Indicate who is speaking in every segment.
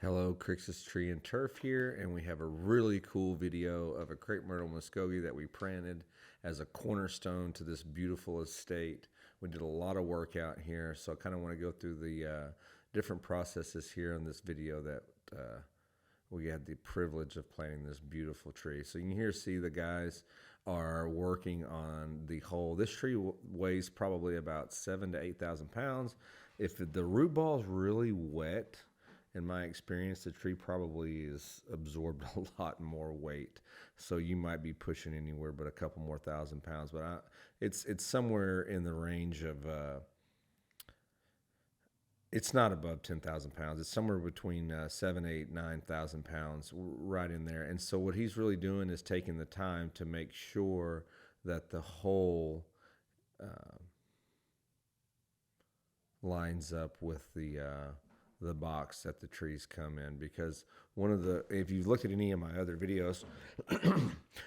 Speaker 1: Hello, Crixus Tree and Turf here, and we have a really cool video of a Crepe Myrtle Muskogee that we planted as a cornerstone to this beautiful estate. We did a lot of work out here, so I kind of want to go through the different processes here in this video that we had the privilege of planting this beautiful tree. So you can here see the guys are working on the whole. This tree weighs probably about 7,000 to 8,000 pounds. If the root ball is really wet, in my experience, the tree probably is absorbed a lot more weight. So you might be pushing anywhere but a couple more thousand pounds. But it's somewhere in the range of, it's not above 10,000 pounds. It's somewhere between 7, 8, 9,000 pounds, right in there. And so what he's really doing is taking the time to make sure that the whole lines up with the box that the trees come in, because if you've looked at any of my other videos,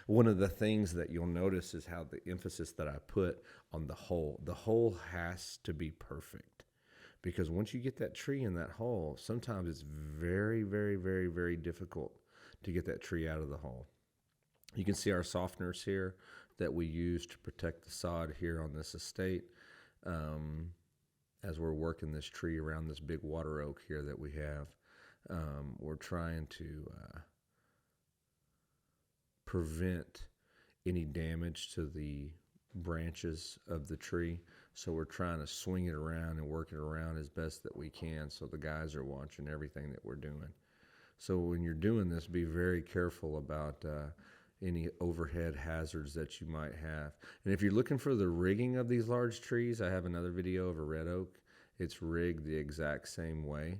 Speaker 1: one of the things that you'll notice is how the emphasis that I put on the hole has to be perfect, because once you get that tree in that hole, sometimes it's very, very, very, very difficult to get that tree out of the hole. You can see our softeners here that we use to protect the sod here on this estate. As we're working this tree around this big water oak here that we have, we're trying to prevent any damage to the branches of the tree. So we're trying to swing it around and work it around as best that we can, so the guys are watching everything that we're doing. So when you're doing this, be very careful about any overhead hazards that you might have. And if you're looking for the rigging of these large trees, I have another video of a red oak. It's rigged the exact same way.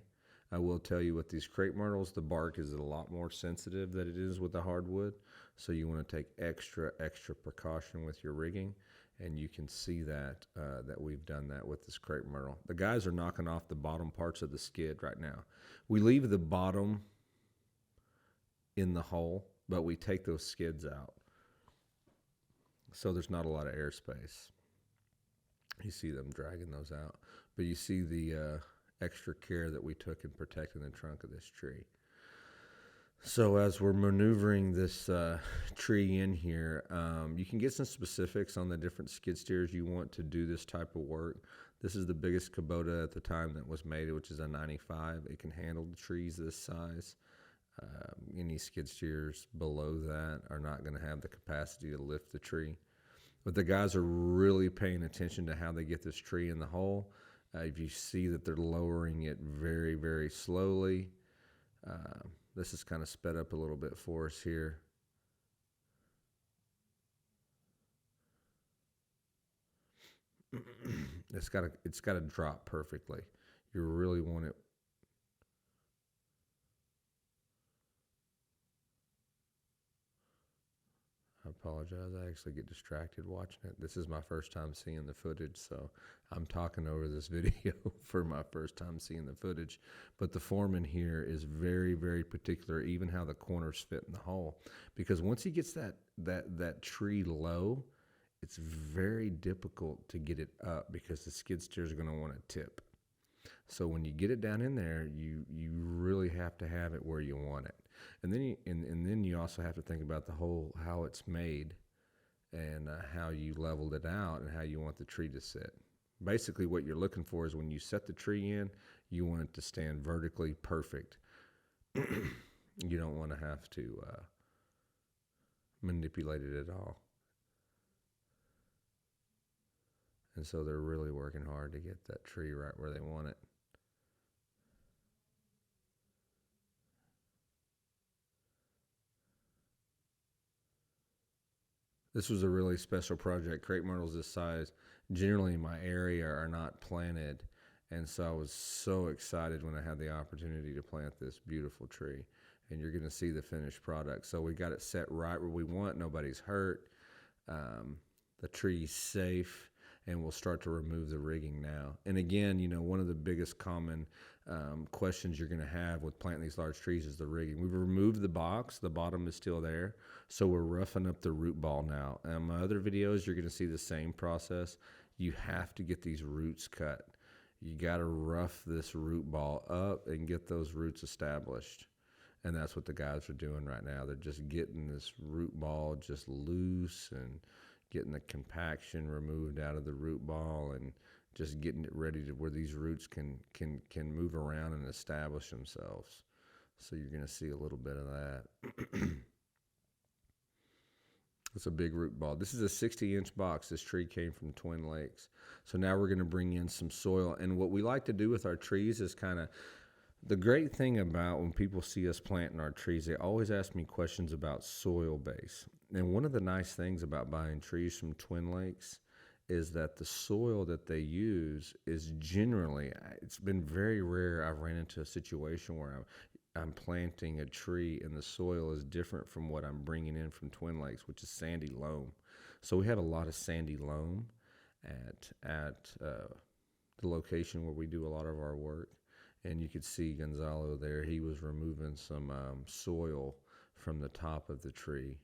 Speaker 1: I will tell you, with these crepe myrtles, the bark is a lot more sensitive than it is with the hardwood. So you want to take extra precaution with your rigging. And you can see that that we've done that with this crepe myrtle. The guys are knocking off the bottom parts of the skid right now. We leave the bottom in the hole, but we take those skids out, so there's not a lot of airspace. You see them dragging those out, but you see the extra care that we took in protecting the trunk of this tree. So as we're maneuvering this tree in here, you can get some specifics on the different skid steers you want to do this type of work. This is the biggest Kubota at the time that was made, which is a 95. It can handle the trees this size. Any skid steers below that are not going to have the capacity to lift the tree. But the guys are really paying attention to how they get this tree in the hole. If you see that they're lowering it very, very slowly, this is kind of sped up a little bit for us here. It's got to drop perfectly. You really want it. I apologize. I actually get distracted watching it. This is my first time seeing the footage, so I'm talking over this video for my first time seeing the footage. But the foreman here is very, very particular, even how the corners fit in the hole, because once he gets that tree low, it's very difficult to get it up, because the skid steers are going to want to tip. So when you get it down in there, you really have to have it where you want it. And then you also have to think about the whole, how it's made, and how you leveled it out, and how you want the tree to sit. Basically, what you're looking for is, when you set the tree in, you want it to stand vertically perfect. You don't want to have to manipulate it at all. And so they're really working hard to get that tree right where they want it. This was a really special project. Crepe myrtles this size, generally in my area, are not planted. And so I was so excited when I had the opportunity to plant this beautiful tree. And you're going to see the finished product. So we got it set right where we want. Nobody's hurt. The tree's safe. And we'll start to remove the rigging now. And again, one of the biggest common questions you're going to have with planting these large trees is the rigging. We've removed the box. The bottom is still there. So we're roughing up the root ball now. In my other videos, you're going to see the same process. You have to get these roots cut. You got to rough this root ball up and get those roots established. And that's what the guys are doing right now. They're just getting this root ball just loose and getting the compaction removed out of the root ball and just getting it ready to where these roots can move around and establish themselves. So you're going to see a little bit of that. It's a big root ball. This is a 60-inch box. This tree came from Twin Lakes. So now we're going to bring in some soil. And what we like to do with our trees is kind of, the great thing about when people see us planting our trees, they always ask me questions about soil base. And one of the nice things about buying trees from Twin Lakes is that the soil that they use is generally, it's been very rare I've ran into a situation where I'm planting a tree and the soil is different from what I'm bringing in from Twin Lakes, which is sandy loam. So we have a lot of sandy loam at the location where we do a lot of our work. And you could see Gonzalo there. He was removing some soil from the top of the tree,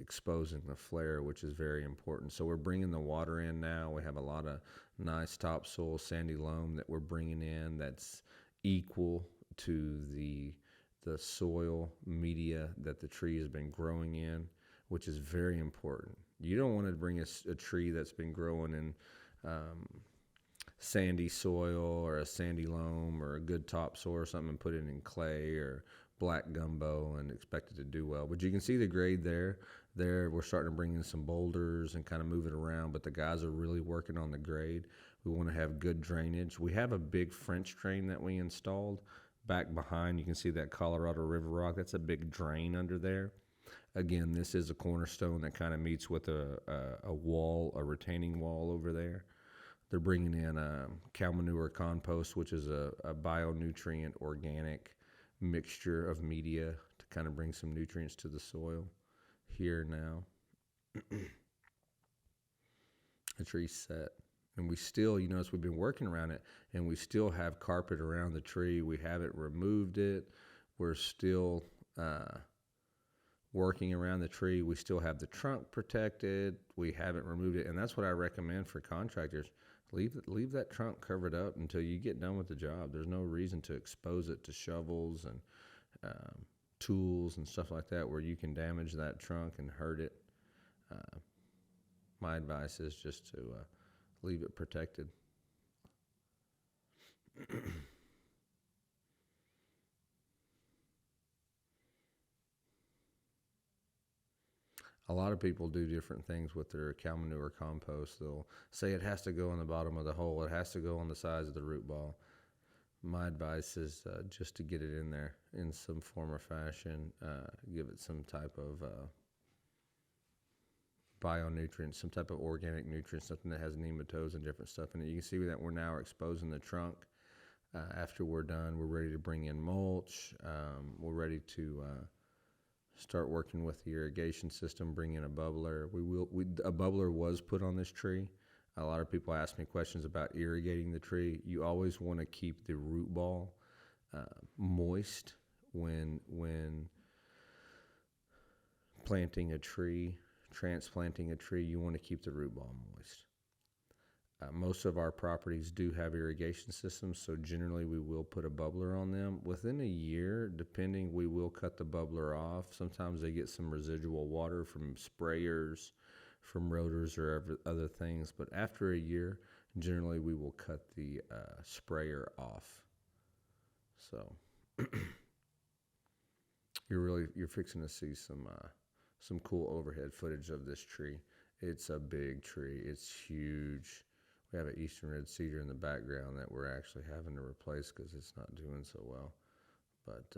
Speaker 1: exposing the flare, which is very important. So we're bringing the water in now. We have a lot of nice topsoil, sandy loam that we're bringing in that's equal to the soil media that the tree has been growing in, which is very important. You don't want to bring a tree that's been growing in sandy soil or a sandy loam or a good topsoil or something and put it in clay or black gumbo and expect it to do well. But you can see the grade there. There we're starting to bring in some boulders and kind of move it around, but the guys are really working on the grade. We want to have good drainage. We have a big French drain that we installed back behind. You can see that Colorado River rock. That's a big drain under there. Again, this is a cornerstone that kind of meets with a wall, a retaining wall over there. They're bringing in cow manure compost, which is a bionutrient organic mixture of media to kind of bring some nutrients to the soil here now. The tree's set. And we still, you notice we've been working around it, and we still have carpet around the tree. We haven't removed it. We're still working around the tree. We still have the trunk protected. We haven't removed it. And that's what I recommend for contractors. Leave that trunk covered up until you get done with the job. There's no reason to expose it to shovels and tools and stuff like that where you can damage that trunk and hurt it. My advice is just to leave it protected. A lot of people do different things with their cow manure compost. They'll say it has to go in the bottom of the hole. It has to go on the sides of the root ball. My advice is just to get it in there in some form or fashion. Give it some type of bionutrients, some type of organic nutrients, something that has nematodes and different stuff in it. You can see that we're now exposing the trunk. After we're done, we're ready to bring in mulch. We're ready to start working with the irrigation system, bring in a bubbler. A bubbler was put on this tree. A lot of people ask me questions about irrigating the tree. You always want to keep the root ball moist when planting a tree, transplanting a tree. You want to keep the root ball moist. Most of our properties do have irrigation systems, so generally we will put a bubbler on them. Within a year, depending, we will cut the bubbler off. Sometimes they get some residual water from sprayers, from rotors, or other things. But after a year, generally we will cut the sprayer off. So you're fixing to see some cool overhead footage of this tree. It's a big tree. It's huge. We have an eastern red cedar in the background that we're actually having to replace because it's not doing so well. But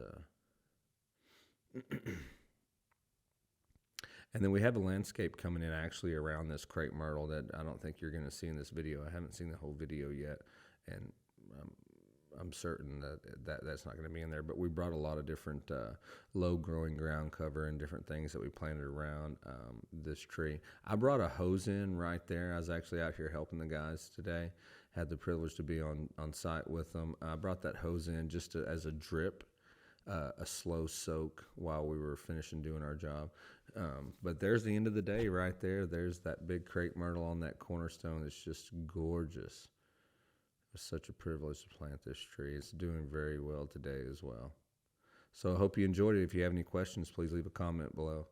Speaker 1: and then we have a landscape coming in actually around this crepe myrtle that I don't think you're going to see in this video. I haven't seen the whole video yet, and I'm certain that's not going to be in there. But we brought a lot of different low-growing ground cover and different things that we planted around this tree. I brought a hose in right there. I was actually out here helping the guys today. Had the privilege to be on site with them. I brought that hose in just as a drip, a slow soak while we were finishing doing our job. But there's the end of the day right there. There's that big crepe myrtle on that cornerstone. It's just gorgeous. was such a privilege to plant this tree. It's doing very well today as well. So I hope you enjoyed it. If you have any questions, please leave a comment below.